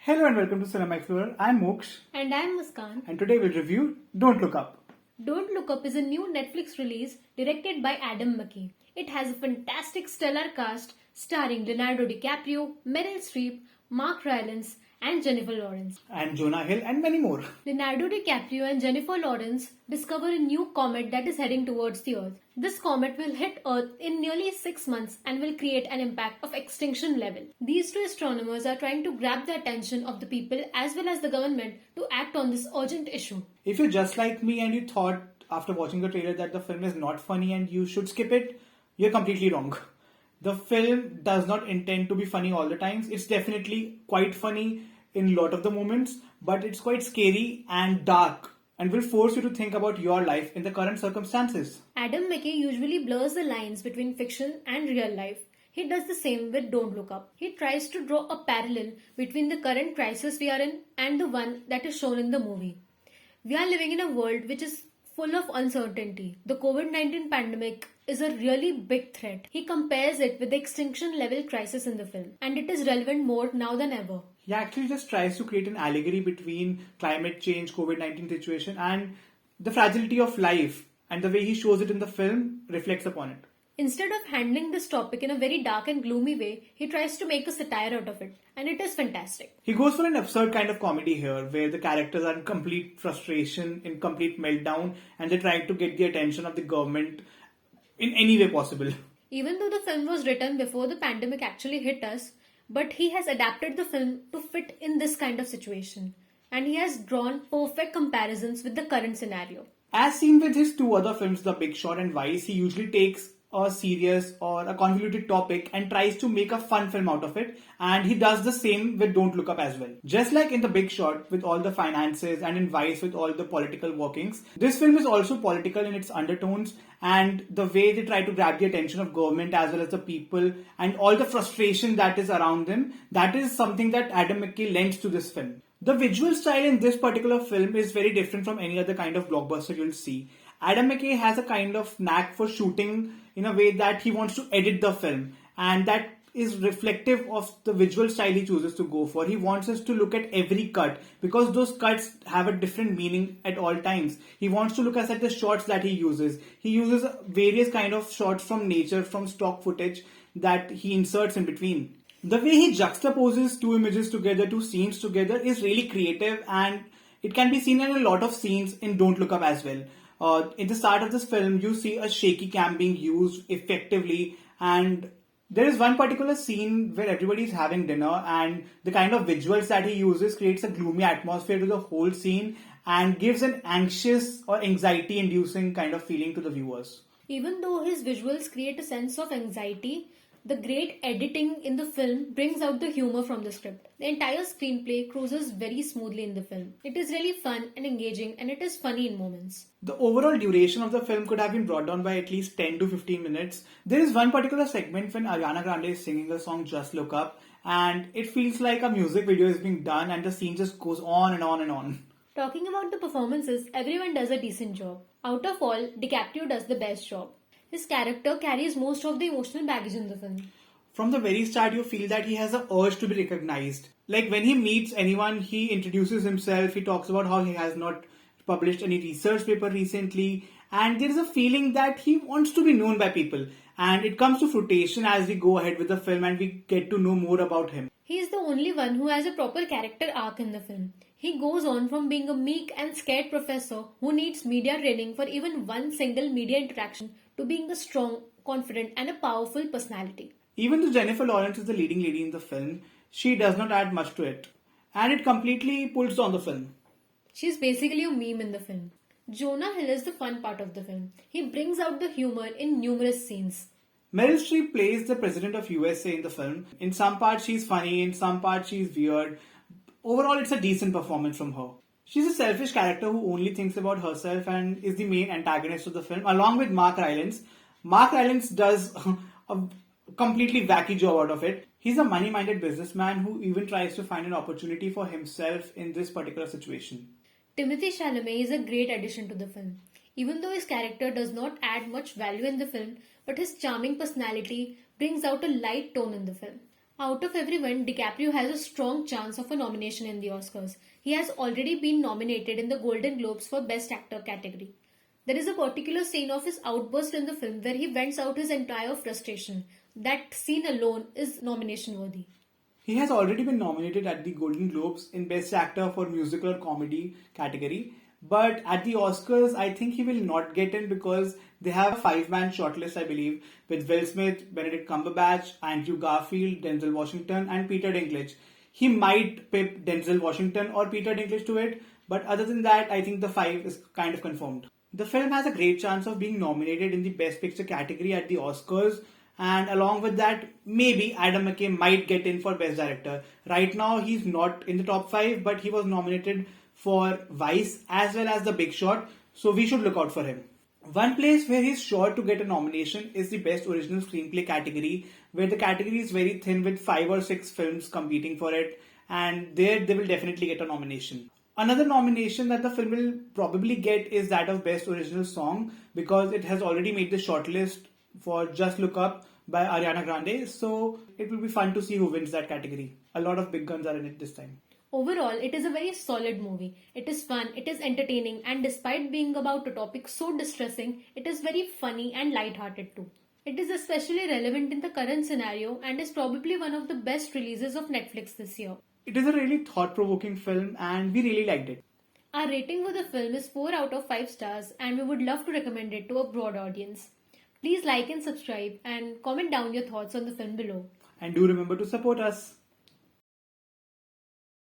Hello and welcome to Cinema Explorer. I'm Moksh, And I'm Muskan. and today we'll review Don't Look Up. Don't Look Up is a new Netflix release directed by Adam McKay. It has a fantastic stellar cast starring Leonardo DiCaprio, Meryl Streep, Mark Rylance, and Jennifer Lawrence. And Jonah Hill and many more. Leonardo DiCaprio and Jennifer Lawrence discover a new comet that is heading towards the Earth. This comet will hit Earth in nearly 6 months and will create an impact of extinction level. These two astronomers are trying to grab the attention of the people as well as the government to act on this urgent issue. If you're just like me and you thought after watching the trailer that the film is not funny and you should skip it, you're completely wrong. The film does not intend to be funny all the times. It's definitely quite funny in a lot of the moments, but it's quite scary and dark and will force you to think about your life in the current circumstances. Adam McKay usually blurs the lines between fiction and real life. He does the same with Don't Look Up. He tries to draw a parallel between the current crisis we are in and the one that is shown in the movie. We are living in a world which is full of uncertainty. The COVID-19 pandemic is a really big threat. He compares it with the extinction level crisis in the film, and it is relevant more now than ever. He actually just tries to create an allegory between climate change, COVID-19 situation and the fragility of life, and the way he shows it in the film reflects upon it. Instead of handling this topic in a very dark and gloomy way, he tries to make a satire out of it, and it is fantastic. He goes for an absurd kind of comedy here, where the characters are in complete frustration, in complete meltdown, and they're trying to get the attention of the government in any way possible. Even though the film was written before the pandemic actually hit us, but he has adapted the film to fit in this kind of situation, and he has drawn perfect comparisons with the current scenario. As seen with his two other films, The Big Short and Vice, he usually takes a serious or a convoluted topic and tries to make a fun film out of it, and he does the same with Don't Look Up as well. Just like in The Big Short with all the finances and in Vice with all the political workings, this film is also political in its undertones, and the way they try to grab the attention of government as well as the people and all the frustration that is around them, that is something that Adam McKay lends to this film. The visual style in this particular film is very different from any other kind of blockbuster you'll see. Adam McKay has a kind of knack for shooting in a way that he wants to edit the film, and that is reflective of the visual style he chooses to go for. He wants us to look at every cut because those cuts have a different meaning at all times. He wants to look at the shots that he uses. He uses various kind of shots from nature, from stock footage that he inserts in between. The way he juxtaposes two images together, two scenes together is really creative, and it can be seen in a lot of scenes in Don't Look Up as well. In the start of this film, you see a shaky cam being used effectively, and there is one particular scene where everybody is having dinner, and the kind of visuals that he uses creates a gloomy atmosphere to the whole scene and gives an anxious or anxiety-inducing kind of feeling to the viewers. Even though his visuals create a sense of anxiety, the great editing in the film brings out the humor from the script. The entire screenplay cruises very smoothly in the film. It is really fun and engaging, and it is funny in moments. The overall duration of the film could have been brought down by at least 10 to 15 minutes. There is one particular segment when Ariana Grande is singing the song Just Look Up, and it feels like a music video is being done and the scene just goes on and on and on. Talking about the performances, everyone does a decent job. Out of all, DiCaprio does the best job. His character carries most of the emotional baggage in the film. From the very start, you feel that he has an urge to be recognized. Like when he meets anyone, he introduces himself, he talks about how he has not published any research paper recently, and there is a feeling that he wants to be known by people. And it comes to fruition as we go ahead with the film and we get to know more about him. He is the only one who has a proper character arc in the film. He goes on from being a meek and scared professor who needs media training for even one single media interaction to being a strong, confident, and a powerful personality. Even though Jennifer Lawrence is the leading lady in the film, she does not add much to it. And it completely pulls down the film. She is basically a meme in the film. Jonah Hill is the fun part of the film. He brings out the humor in numerous scenes. Meryl Streep plays the president of USA in the film. In some parts she's funny, in some parts she's weird. Overall, it's a decent performance from her. She's a selfish character who only thinks about herself and is the main antagonist of the film, along with Mark Rylance. Mark Rylance does a completely wacky job out of it. He's a money-minded businessman who even tries to find an opportunity for himself in this particular situation. Timothee Chalamet is a great addition to the film. Even though his character does not add much value in the film, but his charming personality brings out a light tone in the film. Out of everyone, DiCaprio has a strong chance of a nomination in the Oscars. He has already been nominated in the Golden Globes for Best Actor category. There is a particular scene of his outburst in the film where he vents out his entire frustration. That scene alone is nomination worthy. He has already been nominated at the Golden Globes in Best Actor for Musical or Comedy category. But at the Oscars, I think he will not get in because they have a five-man shortlist, I believe, with Will Smith, Benedict Cumberbatch, Andrew Garfield, Denzel Washington, and Peter Dinklage. He might pip Denzel Washington or Peter Dinklage to it, but other than that, I think the five is kind of confirmed. The film has a great chance of being nominated in the Best Picture category at the Oscars, and along with that, maybe Adam McKay might get in for Best Director. Right now, he's not in the top 5, but he was nominated for Vice as well as The Big Short, so we should look out for him. One place where he's sure to get a nomination is the Best Original Screenplay category, where the category is very thin with 5 or 6 films competing for it, and there they will definitely get a nomination. Another nomination that the film will probably get is that of Best Original Song because it has already made the shortlist for Just Look Up by Ariana Grande, so it will be fun to see who wins that category. A lot of big guns are in it this time. Overall, it is a very solid movie. It is fun, it is entertaining, and despite being about a topic so distressing, it is very funny and light-hearted too. It is especially relevant in the current scenario and is probably one of the best releases of Netflix this year. It is a really thought-provoking film and we really liked it. Our rating for the film is 4 out of 5 stars and we would love to recommend it to a broad audience. Please like and subscribe and comment down your thoughts on the film below. And do remember to support us.